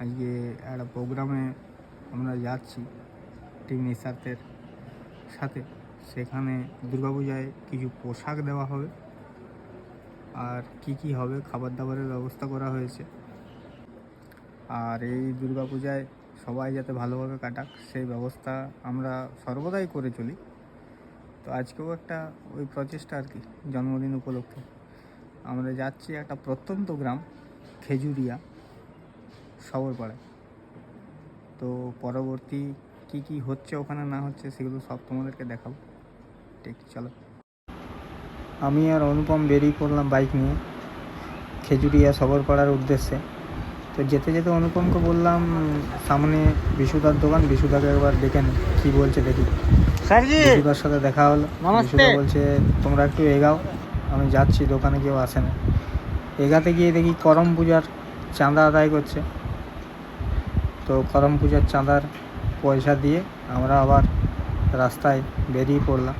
আজকে একটা প্রোগ্রামে আমরা যাচ্ছি টিম নিশাতের সাথে। সেখানে দুর্গাপূজায় কিছু পোশাক দেওয়া হবে, আর কি হবে খাবার দাবারের ব্যবস্থা করা হয়েছে। আর এই দুর্গাপূজায় সবাই যাতে ভালোভাবে কাটাক সেই ব্যবস্থা আমরা সর্বদাই করে চলি। তো আজকেও একটা ওই প্রচেষ্টা আর কি, জন্মদিন উপলক্ষে আমরা যাচ্ছি একটা প্রত্যন্ত গ্রাম খেজুরিয়া শবরপাড়ায়। তো পরবর্তী কি হচ্ছে ওখানে না হচ্ছে সেগুলো সব তোমাদেরকে দেখাবো। ঠিক, চলো। আমি আর অনুপম বেরিয়ে পড়লাম বাইক নিয়ে খেজুরিয়া শবরপাড়ার উদ্দেশ্যে। তো যেতে যেতে অনুপমকে বললাম সামনে বিশুদার দোকান, বিশুদাকে একবার ডেকে নি কী বলছে দেখি। বিশুদার সাথে দেখা হলো। বিশুদা বলছে তোমরা একটু এগাও, আমি যাচ্ছি, দোকানে কেউ আসে না। এগাতে গিয়ে দেখি করম পূজার চাঁদা আদায় করছে। তো করম পূজার চাঁদার পয়সা দিয়ে আমরা আবার রাস্তায় বেরিয়ে পড়লাম।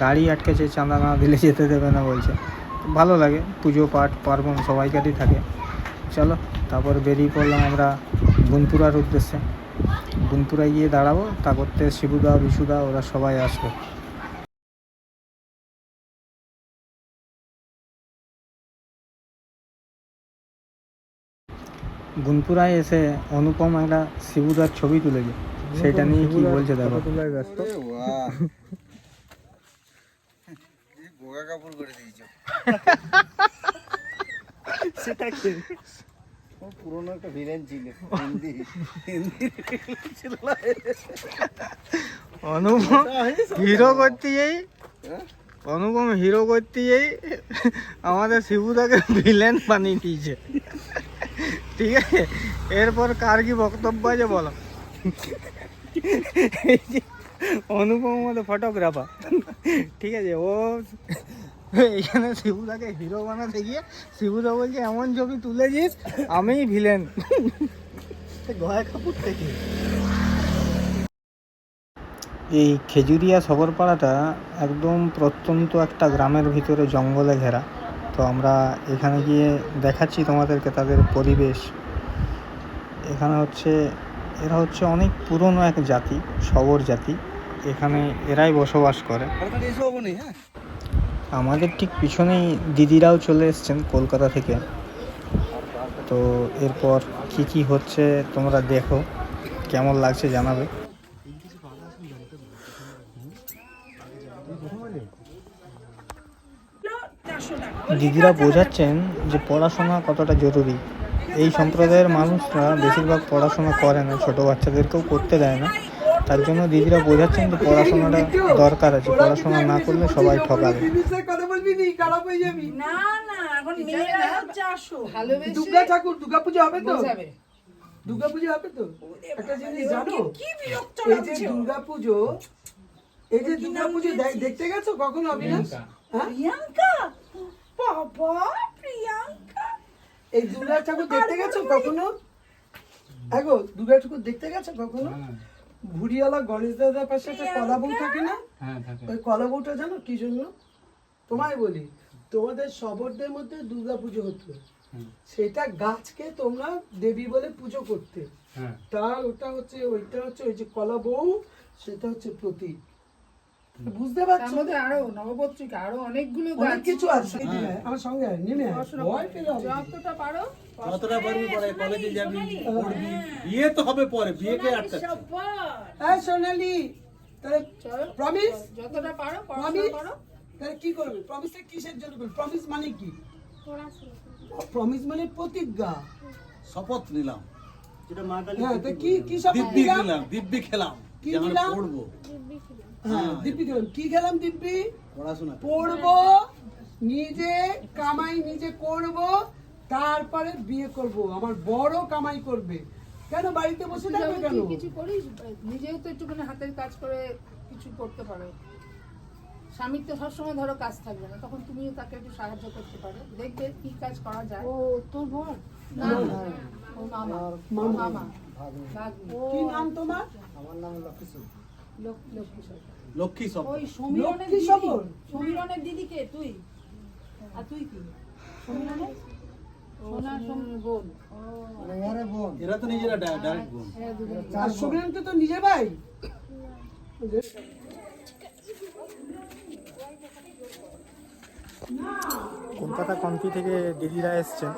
গাড়ি আটকেছে, চাঁদা না দিলে যেতে দেবে না বলছে। ভালো লাগে, পুজো পাঠ পার্বণ সবাইকারই থাকে। চলো, তারপর বেরিয়ে পড়লাম আমরা গুনপুরার উদ্দেশ্যে। গুনপুরায় গিয়ে দাঁড়াবো, তা করতে শিবুদা বিশুদা ওরা সবাই আসবে। গুনপুরায় এসে অনুপম একটা শিবুদার ছবি তুলেছে, সেটা নিয়ে কি বলছে দেখো। তোলায় ব্যস্ত। সেটা কি পুরনো একটা ভিলেন ছিল, অনুপম হিরো করতে যাই, অনুপম হিরো করতে যাই আমাদের শিবুদাকে ভিলেন বানিয়ে দিয়েছে। ঠিক আছে, এরপর কার কি বক্তব্য আছে বলো। অনুপম আমাদের ফটোগ্রাফার, ঠিক আছে, ও এইখানে শিবুদাকে হিরো বানাতে গিয়ে শিবুদা বলছে এমন ছবি তুলেছিস আমিই ভিলেন। গয়া কাপুর থেকে। এই খেজুরিয়া শবরপাড়াটা একদম প্রত্যন্ত একটা গ্রামের ভিতরে জঙ্গলে ঘেরা। তো আমরা এখানে গিয়ে দেখাচ্ছি তোমাদেরকে তাদের পরিবেশ। এখানে এরা হচ্ছে অনেক পুরনো এক জাতি, শবর জাতি। এখানে এরাই বসবাস করে। আমাদের ঠিক পিছনেই দিদিরাও চলে এসছেন কলকাতা থেকে। তো এরপর কি হচ্ছে তোমরা দেখো, কেমন লাগছে জানাবে। দিদিরা বোঝাচ্ছেন যে পড়াশোনা কতটা জরুরি। এই সম্প্রদায়ের মানুষরা বেশিরভাগ পড়াশোনা করে না, ছোটো বাচ্চাদেরকেও করতে দেয় না। তার জন্য দিদিরা বোঝাচ্ছেন যে পড়াশোনাটা দরকার আছে, পড়াশোনা না করলে সবাই ঠকাবে। দুর্গা ঠাকুর দুর্গাপূজা হবে তো, দুর্গাপূজা হবে তো। একটা জিনিস জানো, এই যে দুর্গাপুজো, এই যে দুর্গাপুজো দেখতে গেছো কখনো অবিনাশ? প্রিয়াঙ্কা, বাবা প্রিয়াঙ্কা, এই দুর্গা ঠাকুর দেখতে গেছো কখনো? আগো দুর্গা ঠাকুর দেখতে গেছো কখনো? ভুড়িওয়ালা গণেশ দাদার পাশে একটা কলা বউ থাকে না? ওই কলা বউটা জানো কি জন্য? তোমায় বলি, তোমাদের শবরদের মধ্যে দুর্গা পুজো হতো, সেটা গাছকে তোমরা দেবী বলে পুজো করতে। তার ওইটা হচ্ছে ওই যে কলা বউ, সেটা হচ্ছে প্রতীক। বুঝতে পারছো? আমাদের আরো নবপত্রিকা আরো অনেকগুলো গাছ কিছু আছে। আমার সঙ্গে নেমে যতটা পারো, যতটা পারবি পরে কলেজে যাবি, পড়বি, বিয়ে তো হবে পরে, বিয়েকে আটকাচ্ছে। হ্যাঁ সোনালি, তাহলে প্রমিস যতটা পারো পড়াশোনা করো। তাহলে কি করবে? প্রমিসটা কিসের জন্য করবে? প্রমিস মানে কি? প্রমিস মানে প্রতিজ্ঞা, শপথ নিলাম। যেটা মা কালী, হ্যাঁ তো কি শপথ নিলাম? দিব্যি খেলাম, কি দিলাম? পড়বো। হ্যাঁ দিব্যি খেলাম। কি খেলাম? দিব্যি পড়াশোনা পড়বো, নিজে কামাই নিজে করব, তারপরে বিয়ে করব। আমার বড় কামাই করবে। কেন বাড়িতে বসে থাকবে কেন? কিছু করিস, নিজেও তো একটুখানি হাতের কাজ করে কিছু করতে পারো। স্বামীর তো সবসময় ধরো কাজ থাকবে না, তখন তুমিও তাকে একটু সাহায্য করতে পারো। দেখবে কি কাজ করা যায়। ও তোর বোন না, ও মামা। মামা কি নাম তোমার? আমার নাম লক্ষ্মী সবর। ওই সমীরনের দিদিকে তুই, আর তুই কি সমীরনের? এরা তো নিজেরা ডাইরেক্ট বোন। আর সুবিনকে তো নিজে ভাই। কলকাতা কমতি থেকে দিদিরা এসছেন,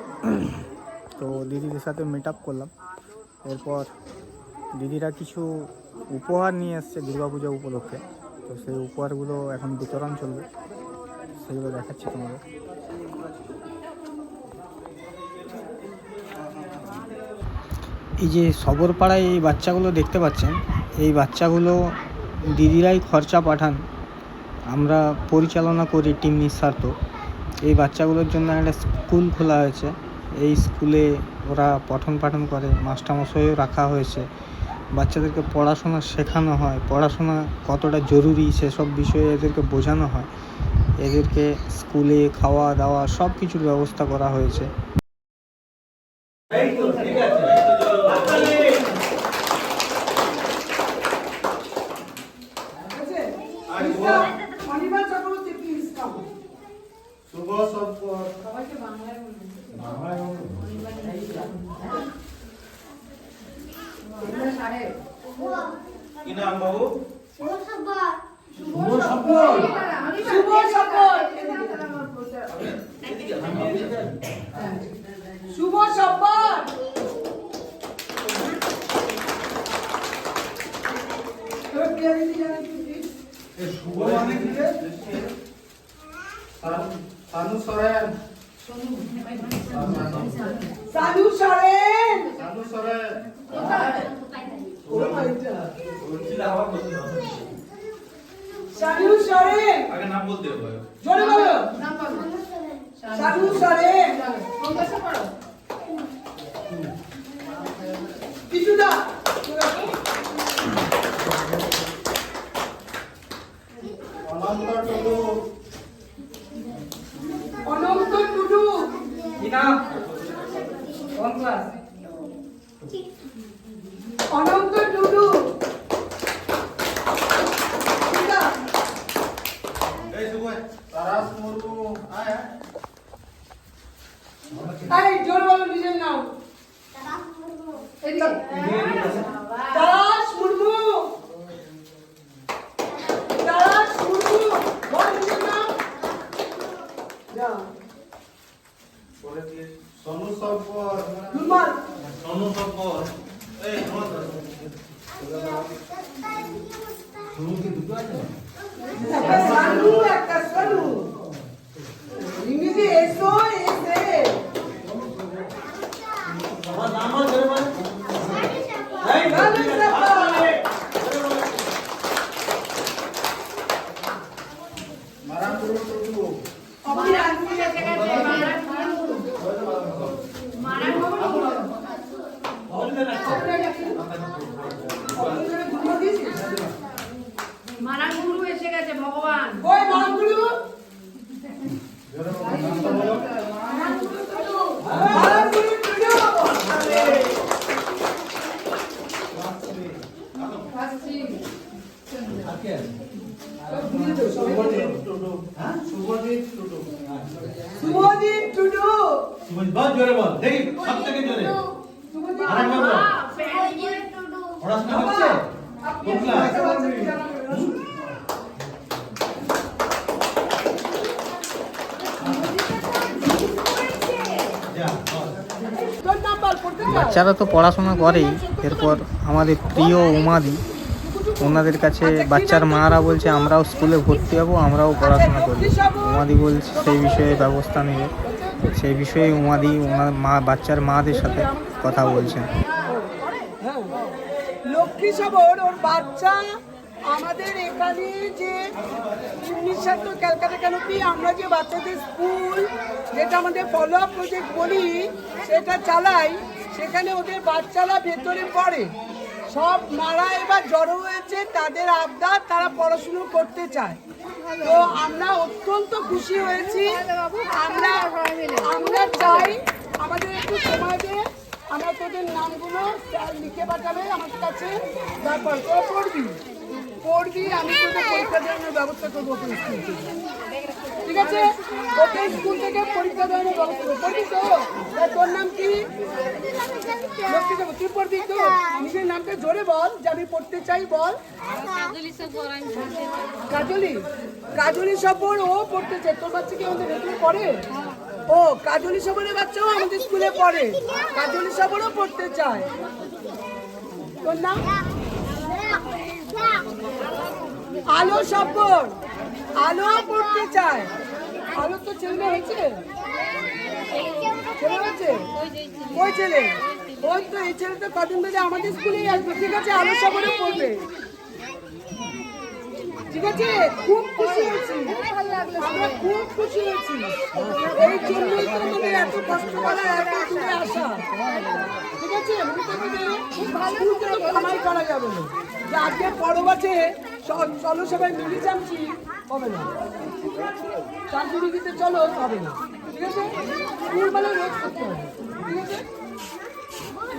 তো দিদিদের সাথে মিট আপ করলাম। এরপর দিদিরা কিছু উপহার নিয়ে এসছে দুর্গাপূজা উপলক্ষে, তো সেই উপহারগুলো এখন বিতরণ চলবে, সেগুলো দেখাচ্ছি তোমাদের। এই যে সবরপাড়ায় এই বাচ্চাগুলো দেখতে পাচ্ছেন, এই বাচ্চাগুলো দিদিরাই খরচা পাঠান, আমরা পরিচালনা করি টিম নিঃস্বার্থ। এই বাচ্চাগুলোর জন্য একটা স্কুল খোলা হয়েছে, এই স্কুলে ওরা পঠন পাঠন করে, মাস্টারমশাইও রাখা হয়েছে, বাচ্চাদেরকে পড়াশোনা শেখানো হয়, পড়াশোনা কতটা জরুরি সেসব বিষয়ে এদেরকে বোঝানো হয়, এদেরকে স্কুলে খাওয়া দাওয়া সব কিছুর ব্যবস্থা করা হয়েছে। Anirban Chakraborty please come. শুভ সম্পদ সবাইকে বাংলায় বলবেন। বাংলায় বলুন। কি নাম বাবু? শুভ সম্পদ। শুভ সম্পদ। শুভ সম্পদ। শুভ মানে কি রে? সানু সরেন। সাধু সরেন। সানু সরেন। ও ভাইটা। সাধু সরেন। আগে নাম বলতে হবে। জোরে বলো। সাধু সরেন। কিছুটা। অনন্ত টুডু। অনন্ত টুডু। কি নাম? কোন ক্লাস? অনন্ত টুডু। কিছুটা। এই শুভ তারাস মুরমু আয়। এই জোরে বলো নিজের নাম। দাস মুর্মু। দাস মুর্মু। বল নিজের নাম। যা। বলে দিয়ে সোনু সম্পদ। রুমাল। সোনু সম্পদ। এই সোনু কি দুটো আছে না? একটা সানু একটা সনু। ইংরেজি এসো এসে। আমার নাম আছে রে ভাই। এই ভালো সাপা। মারা পুরো টুডু। আপনি আদমি এসে গেছে মারাগুরু এসে গেছে ভগবান। ওই মাগুরু। মাগুরু টুডু। শুভজিৎ টুডু। শুভজিৎ টুডু। বল জোরে বল। দেখি সব থেকে জোরে। শুভজিৎ আরেকবার বল। টুডু। পড়াশোনা হচ্ছে? কোন ক্লাস? যা বল। তোর নাম্বার পড়তে চাও? বাচ্চারা তো পড়াশোনা করেই, এরপর আমাদের প্রিয় উমাদি, ওনাদের কাছে বাচ্চার মারা বলছে আমরাও স্কুলে ভর্তি হবো, আমরাও পড়াশোনা করবো। উমাদি বলছে সেই বিষয়ে ব্যবস্থা নেবে, সেই বিষয়ে উমাদি ওনার মা বাচ্চার মাদের সাথে কথা বলছেন। লক্ষ্মী সবর ওর বাচ্চা আমাদের এখানে যে নিঃস্বার্থ ক্যালকাটা ক্যানোপি, আমরা যে বাচ্চাদের স্কুল যেটা আমাদের ফলো আপ প্রজেক্ট বলি সেটা চালাই, সেখানে ওদের বাচ্চারা ভেতরে পড়ে। সব মারা এবার জড়ো হয়েছে, তাদের আবদার, তারা পড়াশুনো করতে চায়। তো আমরা অত্যন্ত খুশি হয়েছি। আমরা চাই আমাদের একটু সময় দিয়ে আমরা তোদের নামগুলো স্যার লিখে পাঠাবে আমার কাছে, তারপর তোরা পড়বি, আমি তোদের পরীক্ষা দেওয়ানোর ব্যবস্থা করবো স্কুল থেকে। ঠিক আছে? ওকে স্কুল থেকে পরীক্ষা দেওয়ানোর ব্যবস্থা করো। পড়বি তো? তা তোর নাম কি? লক্ষ্মী দেবো। তুই পড়বি তো? নিজের নামটা জোরে বল যে আমি পড়তে চাই, বল। কাজলি, কাজলি সবর ও পড়তে চায়। তোর বাচ্চা কি আমাদের রেগুলার পড়ে? ও কাজলি সবরের বাচ্চাও আমাদের স্কুলে পড়ে। কাজলি সবরও পড়তে চায়। তোর নাম? আলো সবর, আলো পড়তে চায়। আলো তো ছেলে হয়েছে, ছেলে হয়েছে। ওই ছেলে, ওই তো এই ছেলেটা কদিন ধরে আমাদের স্কুলেই আসবে। ঠিক আছে, আলো সবরও পড়বে। ঠিক আছে, খুব খুশি হয়েছি, আমরা খুব খুশি হয়েছি। এই জন্যই তো আমাদের এত কষ্ট করা, এত দূরে আসা। ঠিক আছে, স্কুল থেকে কামাই করা যাবে না যে আজকে পরব আছে, চলো সবাই মিলে যাচ্ছি, হবে না। চাঁদুরি দিতে চলো, হবে না। ঠিক আছে, স্কুল মানে রোজ করতে হবে। ঠিক আছে,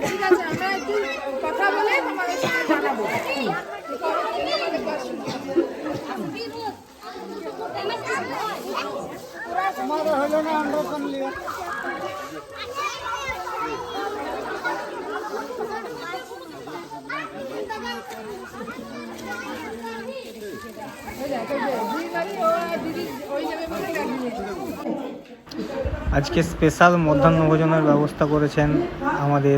ঠিক আছে, আমরা একটু কথা বলে তোমাদের সঙ্গে জানাবো। আজকে স্পেশাল মধ্যাহ্ন ভোজনের ব্যবস্থা করেছেন আমাদের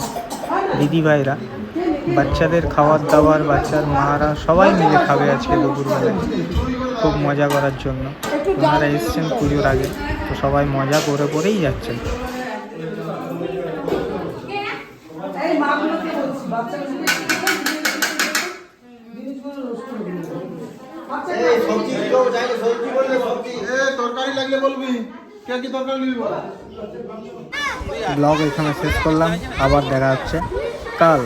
দিদিভাইরা। বাচ্চাদের খাবার দাবার, বাচ্চার মারা সবাই মিলে খাবে আজকে দুপুরবেলায়, খুব মজা করার জন্য। ওনারা এসছেন পুজোর আগে, তো সবাই মজা করে করেই যাচ্ছেন। এই মাগুলোকে বলছি, বাচ্চাগুলোকে জিনিসগুলো নষ্ট করে দিল। এই সবজি কেউ চাইলে সবজি বললে সবজি তরকারি লাগলে বলবি, কে কি তরকারি নিবি বল। ব্লগ এখানে শেষ করলাম, আবার দেখা হচ্ছে কাল।